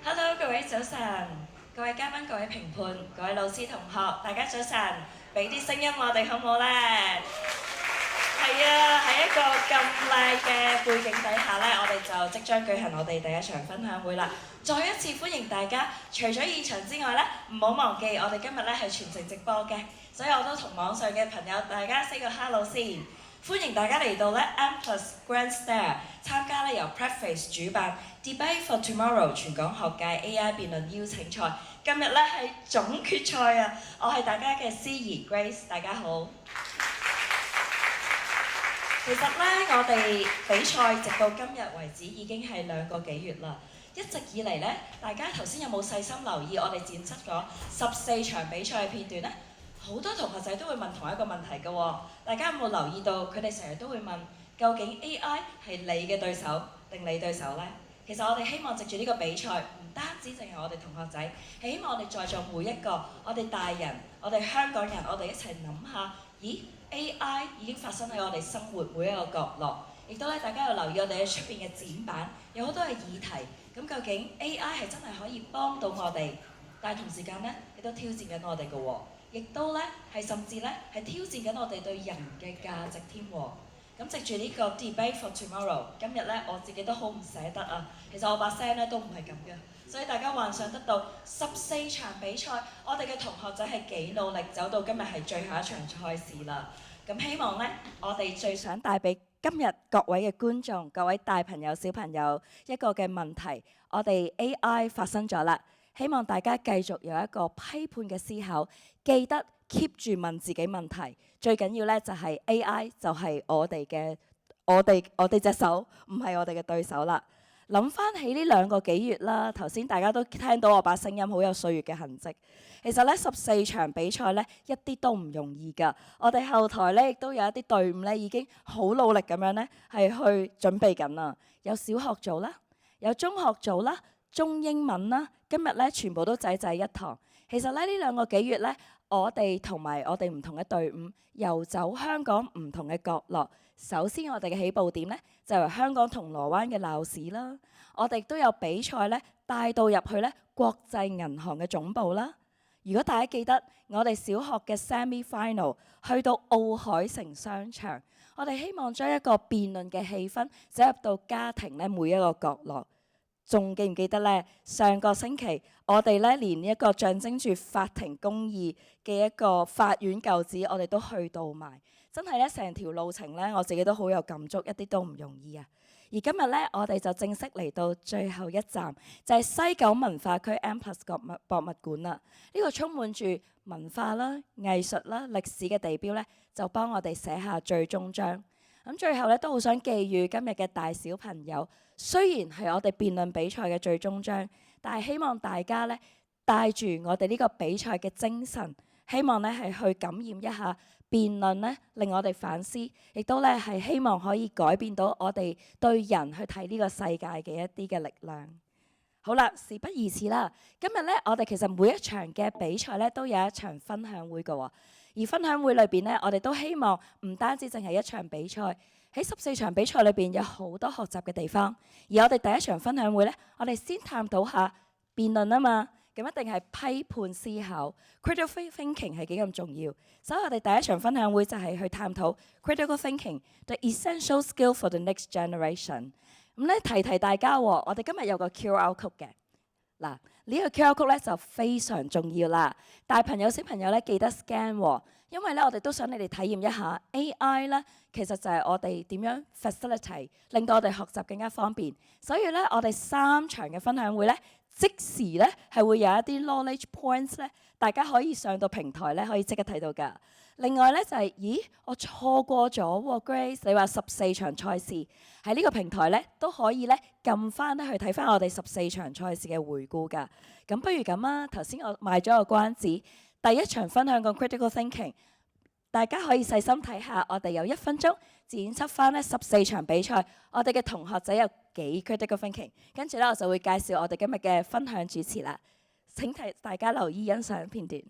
Hello，各位早晨，各位嘉賓、各位評判、各位老師同學，大家早晨，俾啲聲音我哋好唔好呢？係啊，喺一個咁靚嘅背景底下呢，我哋就即將舉行我哋第一場分享會啦。再一次歡迎大家，除咗現場之外呢，唔好忘記我哋今日呢係全程直播嘅，所以我都同網上嘅朋友大家 say 個 hello 先。歡迎大家嚟到咧 M+ Grand Stair 參加咧由 Preface 主辦 Debate for Tomorrow 全港學界 AI 辯論邀請賽。今日咧係總決賽啊！我係大家嘅司儀 Grace， 大家好。其實咧，我哋比賽直到今日為止已經係2個幾月啦。一直以嚟咧，大家頭先有冇細心留意我哋剪輯咗14場比賽嘅片段呢？好多同學仔都會問同一個問題嘅喎，大家有冇留意到佢哋成日都會問，究竟 AI 係你嘅對手定你對手呢？其實我哋希望藉住呢個比賽，唔單止淨係我哋同學仔，係希望我哋在座每一個，我哋大人，我哋香港人，我哋一齊諗下，咦 AI 已經發生喺我哋生活每一個角落，亦都咧大家有留意我哋喺出邊嘅展板，有好多嘅議題，咁究竟 AI 係真係可以幫到我哋，但係同時間咧亦都挑戰緊我哋嘅喎。亦都咧係甚至咧係挑戰緊我哋對人嘅價值添喎。咁藉住呢個 Debate for Tomorrow， 今日咧我自己都好唔捨得啊。其實我把聲咧都唔係咁嘅，所以大家幻想得到14場比賽，我哋嘅同學仔係幾努力走到今日係最後一場賽事啦。咁希望咧，我哋最想帶俾今日各位嘅觀眾、各位大朋友、小朋友一個嘅問題，我哋 AI 發生咗啦。希望大家繼續有一個批判嘅思考，記得 keep 住問自己問題。最緊要咧就係 AI 就係我哋隻手，唔係我哋嘅對手啦。諗翻起呢2個幾月啦，頭先大家都聽到我把聲音好有歲月嘅痕跡。其實咧14場比賽咧一啲都唔容易㗎。我哋後台咧亦都有一啲隊伍咧已經好努力咁樣咧係去準備緊啦。有小學組啦，有中學組啦。中英文啦，今日咧全部都濟濟一堂。其實咧呢2個幾月咧，我哋同埋我哋唔同嘅隊伍遊走香港唔同嘅角落。首先我哋嘅起步點咧就由香港銅鑼灣嘅鬧市啦。我哋都有比賽咧帶到入去咧國際銀行嘅總部啦。如果大家記得我哋小學嘅 Semi Final 去到奧海城商場，我哋希望將一個辯論嘅氣氛走入到家庭咧每一個角落。仲記唔記得咧？上個星期我哋咧連一個象徵住法庭公義嘅一個法院舊址，我哋都去到埋。真係咧成條路程咧，我自己都好有感觸，一啲都唔容易啊！而今日咧，我哋就正式嚟到最後一站，就係西九文化區 M+ 博物館啦。呢個充滿住文化啦、藝術啦、歷史嘅地標咧，就幫我哋寫下最終章。咁最後咧都好想寄語今日嘅大小朋友，雖然係我哋辯論比賽嘅最終章，但係希望大家咧帶住我哋呢個比賽嘅精神，希望咧係去感染一下辯論咧，令我哋反思，亦都咧係希望可以改變到我哋對人去睇呢個世界嘅一啲嘅力量。好啦，事不宜遲啦，今日咧我哋其實每一場嘅比賽咧都有一場分享會嘅喎。而分享會裏邊咧，我哋都希望唔單止淨係一場比賽，喺14場比賽裏邊有好多學習嘅地方。而我哋第一場分享會咧，我哋先探討下辯論啊嘛，咁一定係批判思考 （critical thinking） 係幾咁重要。所以我哋第一場分享會就係去探討 critical thinking，the essential skill for the next generation。咁咧提大家喎，我哋今日有個 QR code 嘅。嗱，呢個 QR code 咧就非常重要啦。大朋友小朋友咧記得 scan 喎，因為咧我哋都想你哋體驗一下 AI 咧，其實就係我哋點樣 facilitate，令到我哋學習更加方便。所以咧，我哋3場嘅分享會咧，即時咧係會有一啲 knowledge points 咧，大家可以上到平台咧可以即刻睇到㗎。另外咧就係，咦，我錯過咗喎 Grace，你話14場賽事喺呢個平台咧都可以咧撳翻咧去睇翻我哋14場賽事嘅回顧㗎。咁不如咁啊，頭先我賣咗個關子，第一場分享個 critical thinking， 大家可以細心睇下，我哋有1分鐘剪輯翻咧14場比賽，我哋嘅同學仔有幾 critical thinking， 跟住咧我就會介紹我哋今日嘅分享主持啦。請大家留意欣賞片段。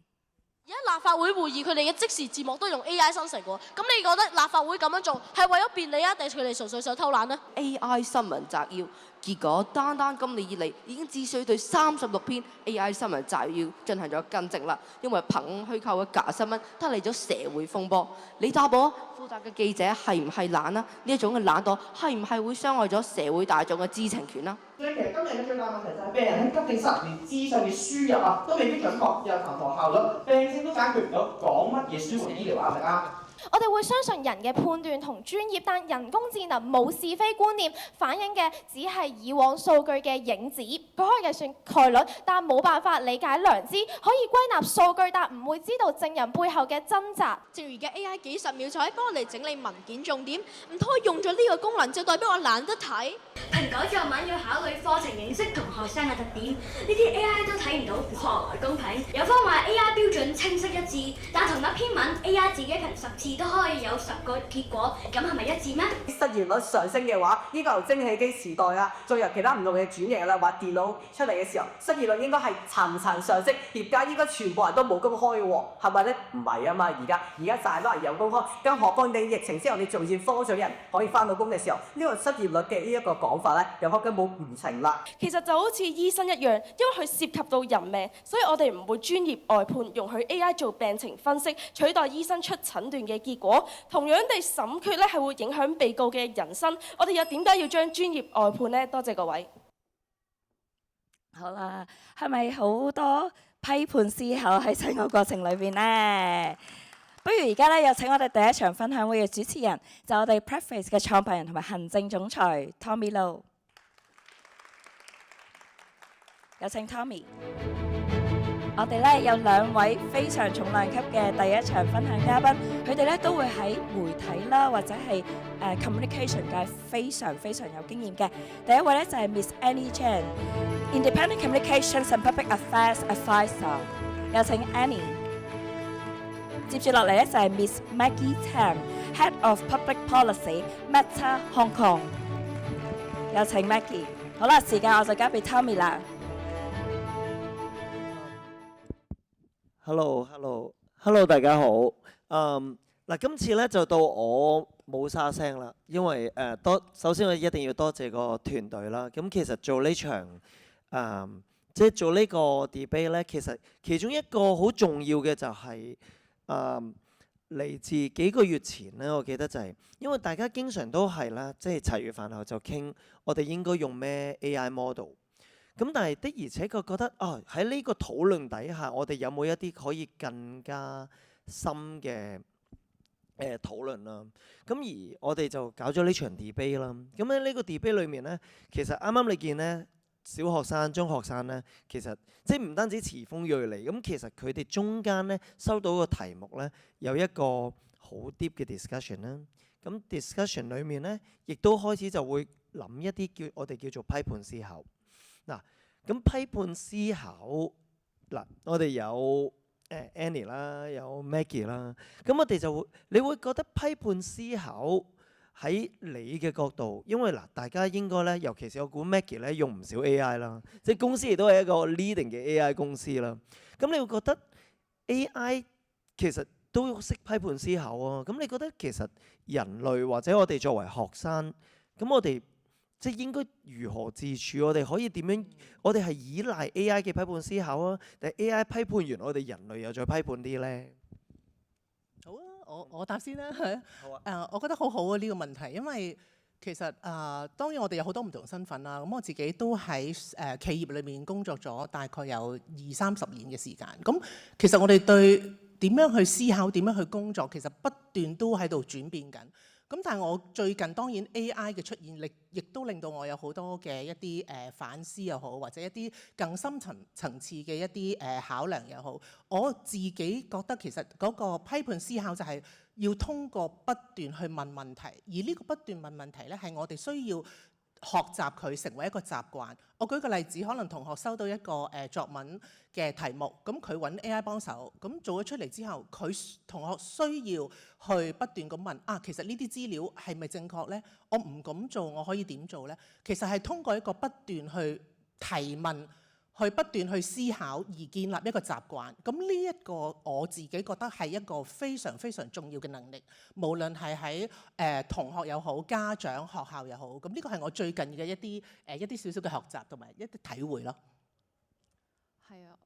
而家立法會會議佢哋嘅即時字幕都用 AI 生成喎，咁你覺得立法會咁樣做係為咗便利啊，定係佢哋純粹想偷懶呢？ AI 新聞摘要，結果單今年以嚟已經只需對36篇 AI 新聞摘要進行咗更正啦，因為憑虛構嘅假新聞得嚟咗社會風波。你答我，負責嘅記者係唔係懶啊？呢一種嘅懶惰係唔係會傷害咗社會大眾嘅知情權啊？所以其實今日嘅最大問題就係病人喺急症室連資訊嘅輸入啊，都未必準確，又尋求效率，病症都解決唔到，講乜嘢舒緩醫療壓力啊？我哋會相信人嘅判斷同專業，但人工智能冇是非觀念，反映嘅只係以往數據嘅影子。佢可以計算概率，但冇辦法理解良知；可以歸納數據，但唔會知道證人背後嘅掙扎。正如而家 AI 幾十秒就可以幫我哋整理文件重點，唔通用咗呢個功能就代表我懶得睇？評改作文要考慮課程形式同學生嘅特點，呢啲 AI 都睇唔到，何來公平？有方話 AI 標準清晰一致，但同一篇文 AI 自己評10次都可以有10個結果，咁係咪一致咩？失業率上升嘅話，應該由蒸汽機時代啊，再由其他唔同嘅轉型啦，或電腦出嚟嘅時候，失業率應該係層層上升，業界應該全部人都冇工開喎，係咪咧？唔係啊嘛，而家大多人有工開，更何況你疫情之後你仲要多咗人可以翻到工嘅時候，呢個失業率嘅呢一個講法咧，又根本唔成立。其實就好似醫生一樣，因為佢涉及到人命，所以我哋唔會專業外判，容許 AI 做病情分析，取代醫生出診斷嘅結果。同樣地，審決咧係會影響被告嘅人生。我哋又點解要將專業外判呢？多謝各位。好啦，係咪好多批判思考喺成個過程裏邊呢？不如而家咧有請我哋第一場分享會嘅主持人，就係我哋 Preface 嘅創辦人同埋行政總裁 Tommy Low。有請 Tommy。我哋咧有2位非常重量級嘅第一場分享嘉賓，佢哋咧都會喺媒體啦或者係communication 界非常有經驗嘅。第一位咧就係 Miss Annie Chan，Independent Communications and Public Affairs Advisor。有請 Annie。接住落嚟咧就係 Miss Maggie Tam，Head of Public Policy，Meta Hong Kong。有請 Maggie。好啦，時間我就交俾 Tommy 啦。Hello，大家好。嗱，今次咧就到我冇沙聲啦，因為首先我一定要多謝個團隊啦。咁其實做呢場即係做呢個 debate 咧，其實其中一個好重要嘅就係嚟自幾個月前咧，我記得就係因為大家經常都係啦，即係茶餘飯後就傾我哋應該用咩 AI model。咁但係的而且確覺得喺呢個討論底下，我哋有冇一啲可以更加深嘅討論啦？咁而我哋就搞咗呢場 debate 啦。咁喺呢個 debate 裏面咧，其實啱啱你見咧，小學生、中學生咧，其實即係唔單止詞鋒鋭利，咁其實佢哋中間咧收到個題目咧，有一個好 deep 嘅 discussion 啦。咁 discussion 裏面咧，亦都開始就會諗一啲我哋叫做批判思考。嗱，咁批判思考嗱，我哋有Annie 啦，有 Maggie 啦，咁我哋就會，你會覺得批判思考喺你嘅角度，因為嗱，大家應該咧，尤其是我估 Maggie 咧用唔少 AI 啦，即係公司亦都係一個 leading 嘅 AI 公司啦。咁你會覺得 AI 其實都識批判思考啊？咁你覺得其實人類或者我哋作為學生，咁我哋即係應該如何自處？我哋可以點樣？我哋係依賴 AI 嘅批判思考啊，定係 AI 批判完我哋人類又再批判啲咧？好啊，我答先啦。好啊。我覺得好好啊呢個問題，因為其實當然我哋有好多唔同身份啦。咁我自己都喺企業裏面工作咗大概有20-30年嘅時間。咁其實我哋對點樣去思考、點樣去工作，其實不斷都喺度轉變緊。咁但係我最近當然 AI 嘅出現亦都令到我有好多嘅一啲反思又好，或者一啲更深層次嘅一啲考量又好。我自己覺得其實嗰個批判思考就係要通過不斷去問問題，而呢個不斷問問題咧係我哋需要學習佢成為一個習慣。我舉個例子，可能同學收到一個作文嘅題目，咁佢揾 AI 幫手，咁做咗出嚟之後，同學需要去不斷咁問其實呢啲資料係咪正確呢？我唔咁做，我可以點做呢？其實係通過一個不斷去提問，去不斷去思考而建立一個習慣。咁呢一個我自己覺得係一個非常非常重要嘅能力，無論係喺同學又好、家長、學校又好。咁呢個係我最近嘅一啲少少嘅學習同埋一啲體會咯。係啊。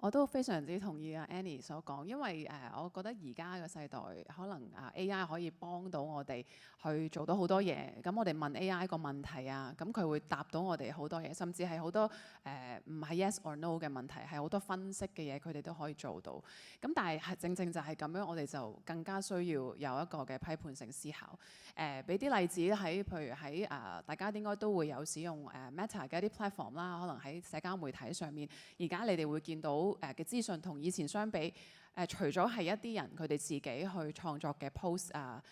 我都非常之同意阿 Annie 所講，因為我覺得而家嘅世代可能AI 可以幫到我哋去做到好多嘢。咁我哋問 AI 個問題啊，咁佢會答到我哋好多嘢，甚至係好多唔係 yes or no 嘅問題，係好多分析嘅嘢，佢哋都可以做到。咁但係正正就係咁樣，我哋就更加需要有一個嘅批判性思考。俾啲例子譬如喺大家應該都會有使用Meta 嘅一啲 platform 啦，可能喺社交媒體上面，而家你哋會見到嘅資訊同以前相比，除咗係一啲人佢哋自己去創作嘅 post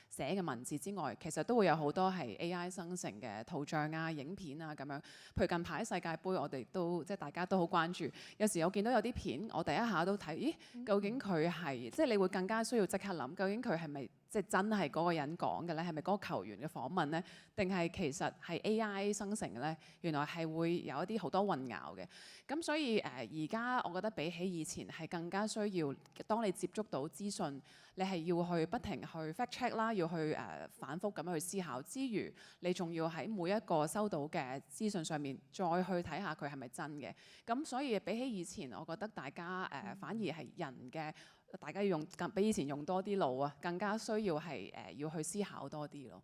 寫嘅文字之外，其實都會有好多係 AI 生成嘅圖像啊、影片啊咁樣。譬如近排世界盃，我哋都即係大家都好關注。有時我見到有啲片，我第一下都睇，咦？究竟佢係即係你會更加需要即刻諗，究竟佢係咪即係真係嗰個人講嘅咧？係咪嗰個球員嘅訪問咧？定係其實係 AI 生成嘅咧？原來係會有一啲好多混淆嘅。咁所以而家我覺得比起以前係更加需要，當你接觸到資訊，你係要去不停去 fact check 啦，要去反覆咁樣去思考之餘，你仲要喺每一個收到嘅資訊上面再去睇下佢係咪真嘅。咁所以比起以前，我覺得大家反而係人嘅。大家要用比以前用多啲腦啊，更加需要係要去思考多啲咯。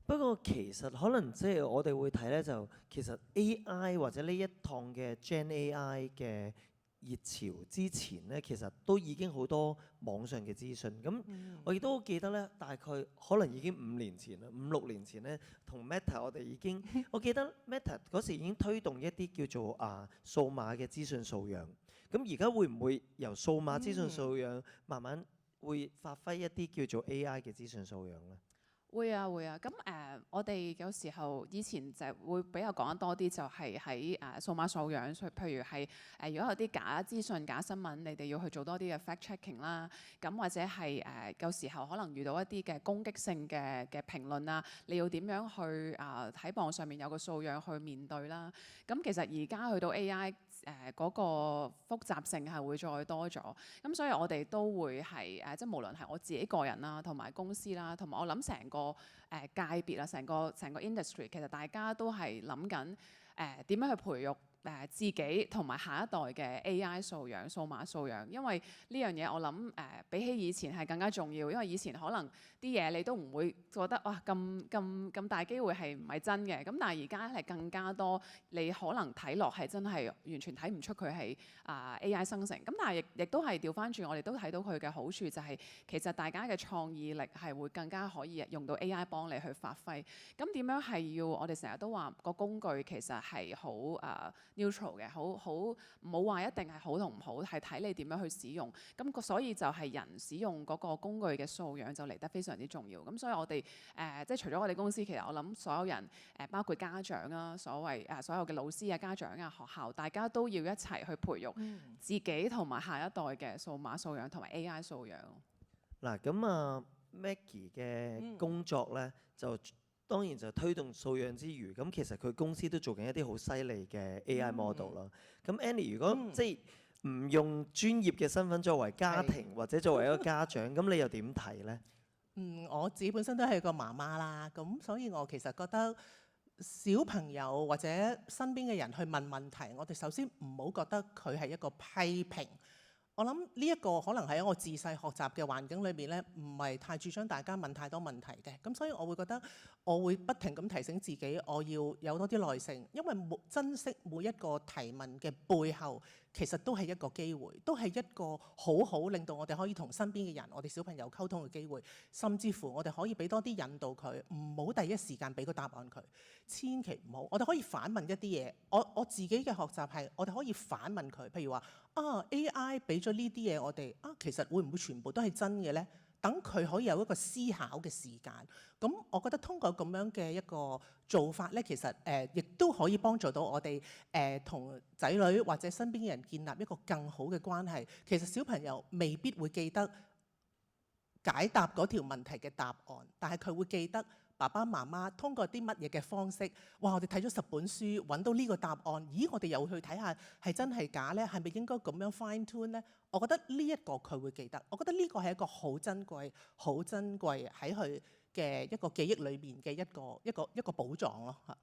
不過其實可能即係我哋會睇咧，就其實 AI 或者呢一趟嘅 Gen AI 嘅熱潮之前咧，其實都已經好多網上嘅資訊。咁我亦都記得咧，大概可能已經5年前啦，5、6年前咧，同 Meta 我哋已經，我記得 Meta 嗰時已經推動一啲叫做數碼嘅資訊素養。咁而家會唔會由數碼資訊素養慢慢會發揮一啲叫做 AI 嘅資訊素養咧？會啊會啊，咁我哋有時候以前就會比較講得多啲，就係喺數碼素養，譬如係如果有啲假資訊、假新聞，你哋要去做多啲嘅 fact checking 啦。咁或者係有時候可能遇到一啲嘅攻擊性嘅評論啊，你要點樣去喺網上面有個素養去面對啦。咁其實而家去到 AI 嗰個複雜性係會再多咗。咁所以我哋都會係即係無論係我自己個人啦，同埋公司啦，同埋我諗成個界別啊，成個 industry， 其實大家都係諗緊點樣去培育自己同埋下一代嘅 AI 素養、數碼素養，因為呢樣嘢我諗比起以前係更加重要，因為以前可能啲嘢你都唔會覺得哇咁大機會係唔係真嘅，咁但係而家係更加多，你可能睇落係真係完全睇唔出佢係AI 生成，咁但係亦都係調翻轉，我哋都睇到佢嘅好處就係其實大家嘅創意力係會更加可以用到 AI 幫你去發揮。咁點樣係要我哋成日都話個工具其實係好neutral 嘅，好唔好話一定係好同唔好，係睇你點樣去使用。咁所以就係人使用嗰個工具嘅素養就嚟得非常之重要。咁所以我哋即係除咗我哋公司，其實我諗所有人包括家長啊，所有嘅老師啊、家長啊、學校，大家都要一齊去培育自己同埋下一代嘅數碼素養同埋 AI 素養。嗱咁Maggie 嘅工作咧就當然就推動素養之餘，咁其實佢公司都做緊一啲好犀利嘅 AI model 啦。咁 Annie 如果即係唔用專業嘅身份作為家庭或者作為一個家長，咁你又點睇呢？我自己本身都係個媽媽啦，咁所以我其實覺得小朋友或者身邊嘅人去問問題，我哋首先唔好覺得佢係一個批評。我諗呢一個可能喺我自細學習嘅環境裏面咧，唔係太主張大家問太多問題嘅。咁所以我會覺得我會不停咁提醒自己，我要有多啲耐性，因為珍惜每一個提問嘅背後，其實都係一個機會，都係一個好好令到我哋可以同身邊嘅人、我哋小朋友溝通嘅機會，甚至乎我哋可以俾多啲引導佢，唔好第一時間俾個答案佢，千祈唔好。我哋可以反問一啲嘢。我自己嘅學習係，我哋可以反問佢，譬如話AI 俾咗呢啲嘢我哋其實會唔會全部都係真嘅呢？等佢可以有一個思考嘅時間。咁我覺得通過咁樣嘅一個做法呢，其實亦都可以幫助到我哋同仔女或者身邊嘅人建立一個更好嘅關係。其實小朋友未必會記得解答嗰條問題嘅答案，但係佢會記得爸爸媽媽通過啲乜嘢嘅方式，哇！我哋睇咗10本書，揾到呢個答案，咦？我哋又去睇下係真係假呢？係咪應該咁樣 fine tune 呢？我覺得呢一個佢會記得，我覺得呢個係一個好珍貴喺佢嘅一個記憶裏面嘅一個寶藏咯嚇。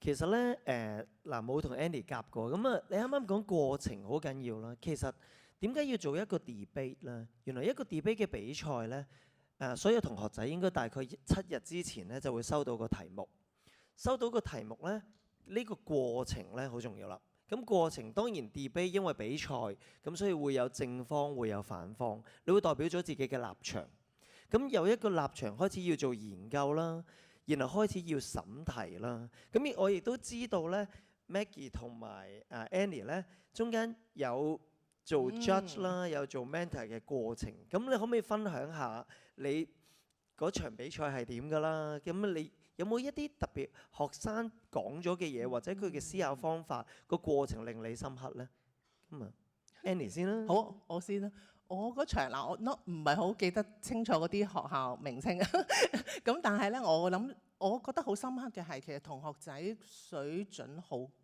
其實咧冇同 Annie 夾過，咁啊你啱啱講過程好緊要啦。其實點解要做一個 debate 咧？原來一個 debate 嘅比賽咧，所有同學仔應該大概7日之前咧就會收到個題目，收到個題目咧呢個過程咧好重要啦。咁過程當然 debate 因為比賽，咁所以會有正方會有反方，你會代表咗自己嘅立場。咁由一個立場開始要做研究啦，然後開始要審題啦。咁我亦都知道咧 ，Maggie 同埋Annie 咧中間有做 judge 啦，有做 mentor 嘅過程。咁你可唔可以分享下你嗰場比賽係點㗎啦？咁你有冇一啲特別學生講咗嘅嘢，或者佢嘅思考方法個過程令你深刻咧？咁啊 ，Annie 先啦。好，我先啦。我嗰場我唔係好記得清楚嗰啲學校名稱啊。咁但係咧，我覺得好深刻嘅係其實同學仔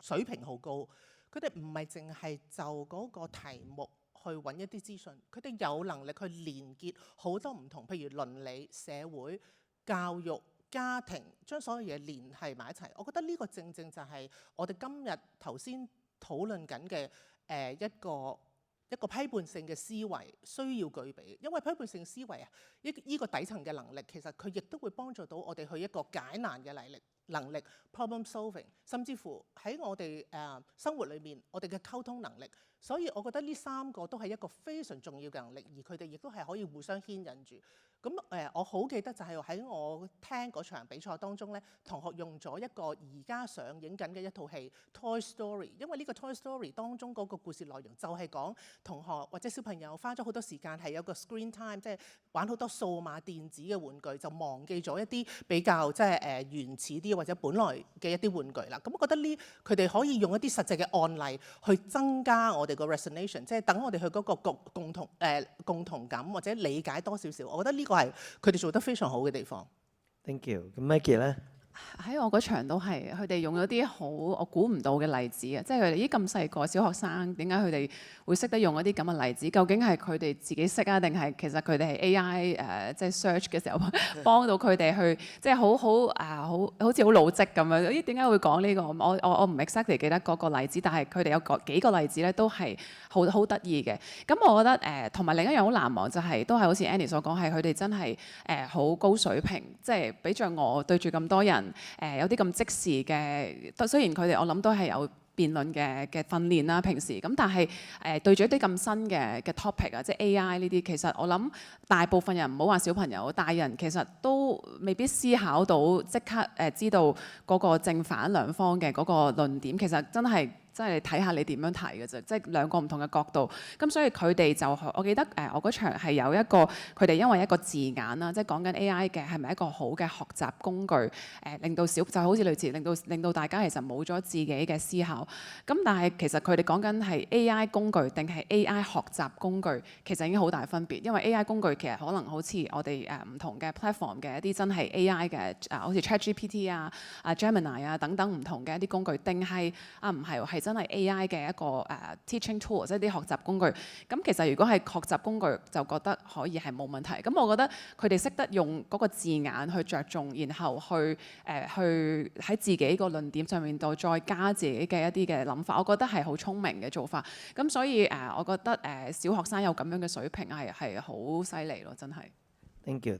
水平好高。佢哋唔係淨係就嗰個題目去揾一啲資訊，佢哋有能力去連結好多唔同，譬如倫理、社會、教育、家庭，將所有嘢連繫埋一齊。我覺得呢個正正就係我哋今日頭先討論緊嘅一個批判性嘅思維需要具備。因為批判性思維啊，呢個底層嘅能力，其實佢亦都會幫助到我哋去一個解難嘅能力 problem solving， 甚至乎喺我哋生活裏面，我哋嘅溝通能力。所以我覺得呢3個都係一個非常重要嘅能力，而佢哋亦都係可以互相牽引住。咁我好記得就係喺我聽嗰場比賽當中咧，同學用咗一個而家上映緊嘅一套戲《Toy Story》，因為呢個《Toy Story》當中嗰個故事內容就係講同學或者小朋友花咗好多時間係有個 screen time， 即係玩好多數碼電子嘅玩具，就忘記咗一啲比較即係原始啲或者本來嘅一啲玩具啦。咁我覺得佢哋可以用一啲實際嘅案例去增加我哋個 resonation， 即係等我哋去嗰個共同感或者理解多少少。我覺得呢個係佢哋做得非常好嘅地方。Thank you。咁 Maggie 咧？喺我嗰場都係，佢哋用咗啲好我估唔到嘅例子啊！即係佢哋咁細個小學生，點解佢哋會識得用一啲咁嘅例子？究竟係佢哋自己識啊，定係其實佢哋係 AI 即係 search 嘅時候幫到佢哋去，即係好似好老積咁樣。咦？點解會講呢個？我唔 exactly 記得嗰個例子，但係佢哋有幾個例子咧，都係好得意嘅。咁我覺得同埋另一樣好難忘就係，都係好似 Annie 所講，係佢哋真係好高水平，即係比著我對住咁多人。有啲咁即時嘅，雖然佢哋我諗都係有辯論嘅訓練啦，平時咁，但係對住一啲咁新嘅 topic 啊，即係 AI 呢啲，其實我諗大部分人唔好話小朋友，大人其實都未必思考到即刻知道嗰個正反兩方嘅嗰個論點，其實真係睇下你點樣睇嘅啫，即係兩個唔同嘅角度。咁所以佢哋就我記得我嗰場係有一個佢哋因為一個字眼啦，即係講緊 AI 嘅係咪一個好嘅學習工具？令到就好似類似令到大家其實冇咗自己嘅思考。咁但係其實佢哋講緊係 AI 工具定係 AI 學習工具，其實已經好大分別。因為 AI 工具其實可能好似我哋唔同嘅 platform 嘅一啲真係 AI 嘅好似 ChatGPT 啊、Gemini 啊等等唔同嘅一啲工具，定係唔係係真係 AI 嘅一個teaching tool， 即係啲學習工具。咁其實如果係學習工具，就覺得可以係冇問題。咁我覺得佢哋識得用嗰個字眼去着重，然後去喺自己個論點上面度再加自己嘅一啲嘅諗法，我覺得係好聰明嘅做法。咁所以我覺得小學生有咁樣嘅水平係好犀利咯，真係。Thank you。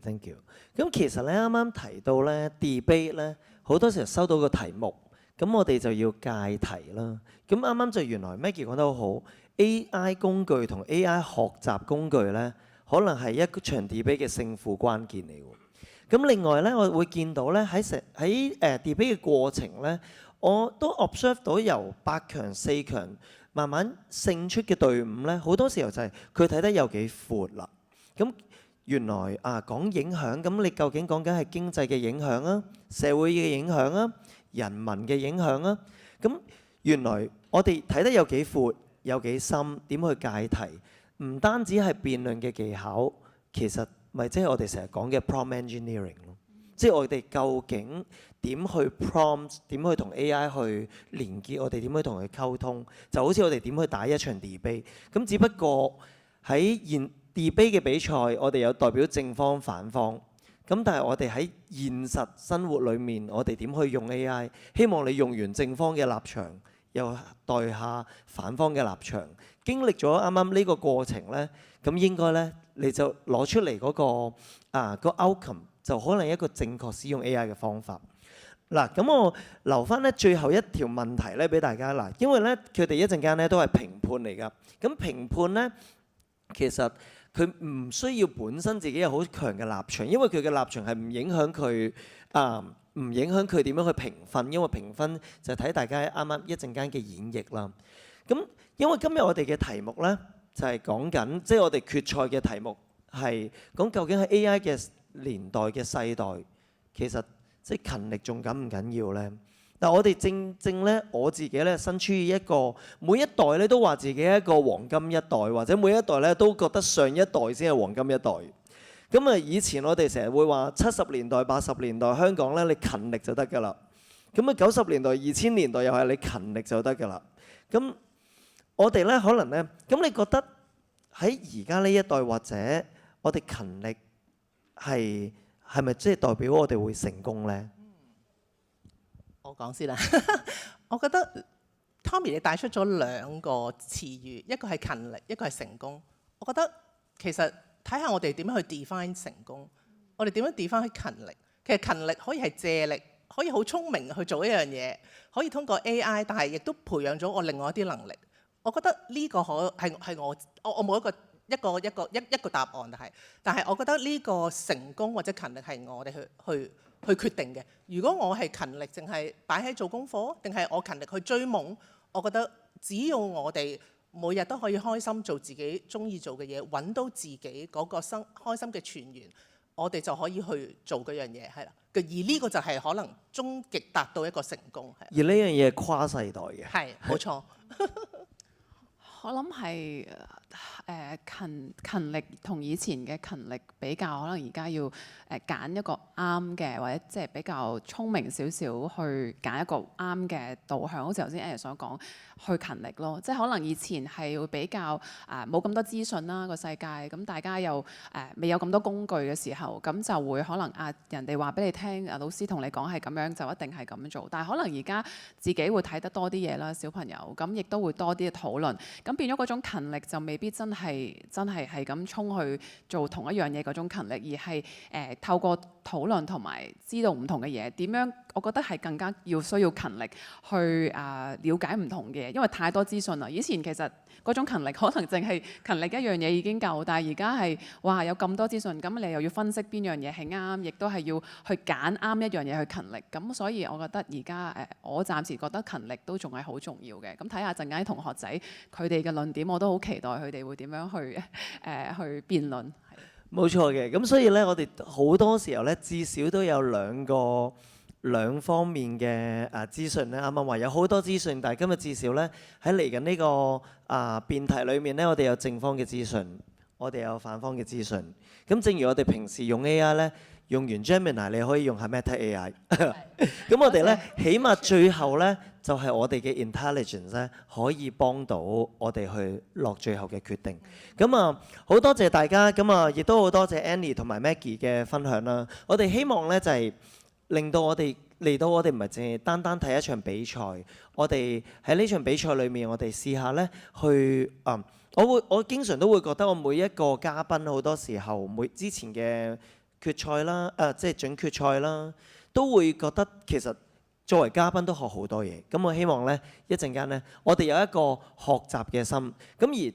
咁其實咧啱啱提到咧 debate 咧，好多時候收到個題目。咁我哋就要界題啦。咁啱啱就原來 Maggie 講得好好 ，AI 工具同 AI 學習工具咧，可能係一場 debate 嘅勝負關鍵嚟喎。咁另外咧，我會見到咧喺debate 嘅過程咧，我都 observe 到由8強、4強慢慢勝出嘅隊伍咧，好多時候就係佢睇得有幾闊啦。咁原來講影響，咁你究竟講緊係經濟嘅影響啊、社會嘅影響啊、人民嘅影響啊？咁原來我哋睇得有幾闊、有幾深，點去界題？唔單止係辯論嘅技巧，其實咪即係我哋成日講嘅 prompt engineering 咯。即係我哋究竟點去 prompt， 點去同 AI 去連結，我哋點去同佢溝通，就好似我哋點去打一場 debate。咁只不過喺debate 嘅比賽，我哋有代表正方反方。咁但係我哋喺現實生活裏面，我哋點去用 AI？ 希望你用完正方嘅立場，又代下反方嘅立場。經歷咗啱啱呢個過程呢，咁應該呢，你就攞出嚟嗰個outcome 就可能一個正確使用 AI 嘅方法。嗱，咁我留翻咧最後一條問題咧俾大家嗱，因為咧佢哋一陣間咧都係評判嚟㗎。咁評判咧其實佢唔需要本身自己有好強嘅立場，因為佢嘅立場係唔影響佢唔影響佢點樣去評分，因為評分就睇大家啱啱一陣間嘅演繹啦。咁因為今日我哋嘅題目咧就係講緊，即係我哋決賽嘅題目係講究竟喺 AI 嘅年代嘅世代，其實即係勤力仲緊唔緊要呢？但我哋正咧，我自己咧身處於一個每一代咧都話自己係一個黃金一代，或者每一代咧都覺得上一代先係黃金一代。咁啊，以前我哋成日會話70年代、80年代香港咧，你勤力就得㗎啦。咁啊，90年代、2000年代又係你勤力就得㗎啦。咁我哋咧可能咧，咁你覺得喺而家呢一代或者我哋勤力係咪即係代表我哋會成功呢？我講先啦，我覺得 Tommy 你帶出咗兩個詞語，一個係勤力，一個係成功。我覺得其實睇下我哋點樣去 define 成功，我哋點樣 define 勤力。其實勤力可以係借力，可以好聰明去做一樣嘢，可以通過 AI， 但係亦都培養咗我另外一啲能力。我覺得呢個係我冇一個答案，但係我覺得呢個成功或者勤力係我哋去決定嘅。如果我係勤力，淨係擺喺做功課，定係我勤力去追夢？我覺得只要我哋每日都可以開心做自己中意做嘅嘢，揾到自己嗰個開心嘅泉源，我哋就可以去做嗰樣嘢，係啦。而呢個就係可能終極達到一個成功。而呢樣嘢係跨世代嘅。係，冇錯。我諗係勤力同以前嘅勤力比較，可能而家要揀一個啱嘅，或者即係比較聰明少少去揀一個啱嘅導向。好似頭先 Annie 所講，去勤力咯。即係可能以前係會比較冇咁多資訊啦個世界，咁大家又未有咁多工具嘅時候，咁就會可能人哋話俾你聽，老師同你講係咁樣，就一定係咁做。但係可能而家自己會睇得多啲嘢啦，小朋友咁亦都會多啲嘅討論。咁變咗嗰種勤力就未必真係咁衝去做同一樣嘢嗰種勤力，而係透過討論同埋知道唔同嘅嘢，點樣我覺得係更加需要勤力去了解唔同嘅嘢，因為太多資訊啦。以前其實嗰種勤力可能淨係勤力一樣嘢已經夠，但係而家係哇有咁多資訊，咁你又要分析邊樣嘢係啱，亦都係要去揀啱一樣嘢去勤力。咁所以我覺得而家我暫時覺得勤力都仲係好重要嘅。咁睇下陣間啲同學仔佢哋嘅論點，我都好期待佢哋會點樣去辯論。冇錯嘅，咁所以咧，我哋好多時候咧，至少都有兩方面嘅資訊咧。啱啱話有好多資訊，但係今日至少咧喺嚟緊呢個辯題裏面咧，我哋有正方嘅資訊，我哋有反方嘅資訊。咁正如我哋平時用 AI 咧，用完 Gemini 你可以用下 Meta AI。咁我哋咧，起碼最後咧，就係我哋嘅 intelligence 咧，可以幫到我哋去落最後嘅決定。咁好多謝大家，咁亦都好多謝 Annie 同埋 Maggie 嘅分享啦。我哋希望咧就係令到我哋嚟到我哋唔係淨係單單睇一場比賽，我哋喺呢場比賽裏面，我哋試下咧去我經常都會覺得我每一個嘉賓好多時候之前嘅決賽啦，即係準決賽啦，都會覺得其實作為嘉賓都學好多嘢。咁我希望咧一陣間咧，我哋有一個學習嘅心。咁而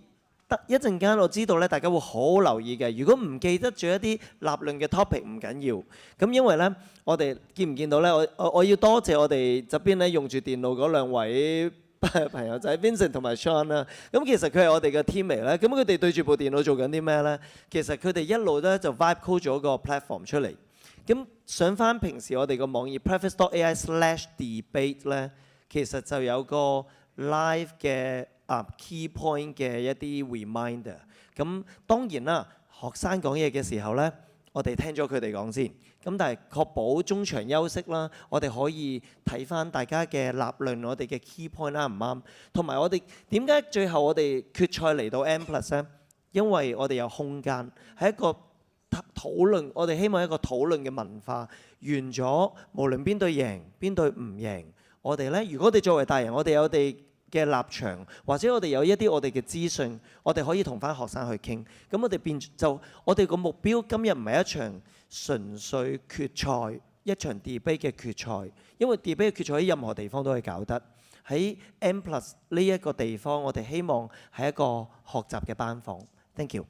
一陣間我知道咧，大家會好留意嘅。如果唔記得咗一啲立論嘅 topic 唔緊要。咁因為咧，我哋見唔見到咧？我要多謝我哋側邊咧用住電腦嗰兩位朋友仔 Vincent 同埋 Sean 啦。咁其實佢係我哋嘅 teammate 咧。咁佢哋對住部電腦做緊啲咩咧？其實佢哋一路咧就 vibe code 咗個 platform 出嚟。咁上翻平時我哋個網頁 preface.ai/debate 咧，其實就有個 live 嘅key point 嘅一啲 reminder。咁當然啦，學生講嘢嘅時候咧，我哋聽咗佢哋講先。咁但係確保中場休息啦，我哋可以睇翻大家嘅立論，我哋嘅 key point 啱唔啱？同埋我哋點解最後我哋決賽嚟到 M+ 呢？因為我哋有空間，係一個討論，我哋希望一個討論嘅文化。完咗，無論邊隊贏邊隊唔贏，我哋呢，如果我哋作為大人，我哋有我哋嘅立場，或者我哋有一啲我哋嘅資訊，我哋可以同翻學生去傾。咁我哋變就我哋個目標今日唔係一場純粹決賽，一場 debate 嘅決賽，因為 debate 嘅決賽喺任何地方都可以搞得。喺 M+ 呢一個地方，我哋希望係一個學習嘅班房。Thank you。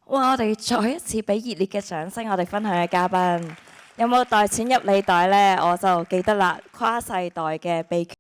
哇！我哋再一次俾熱烈嘅掌聲，我哋分享嘅嘉賓有冇袋錢入你袋呢？我就記得啦，跨世代嘅秘訣。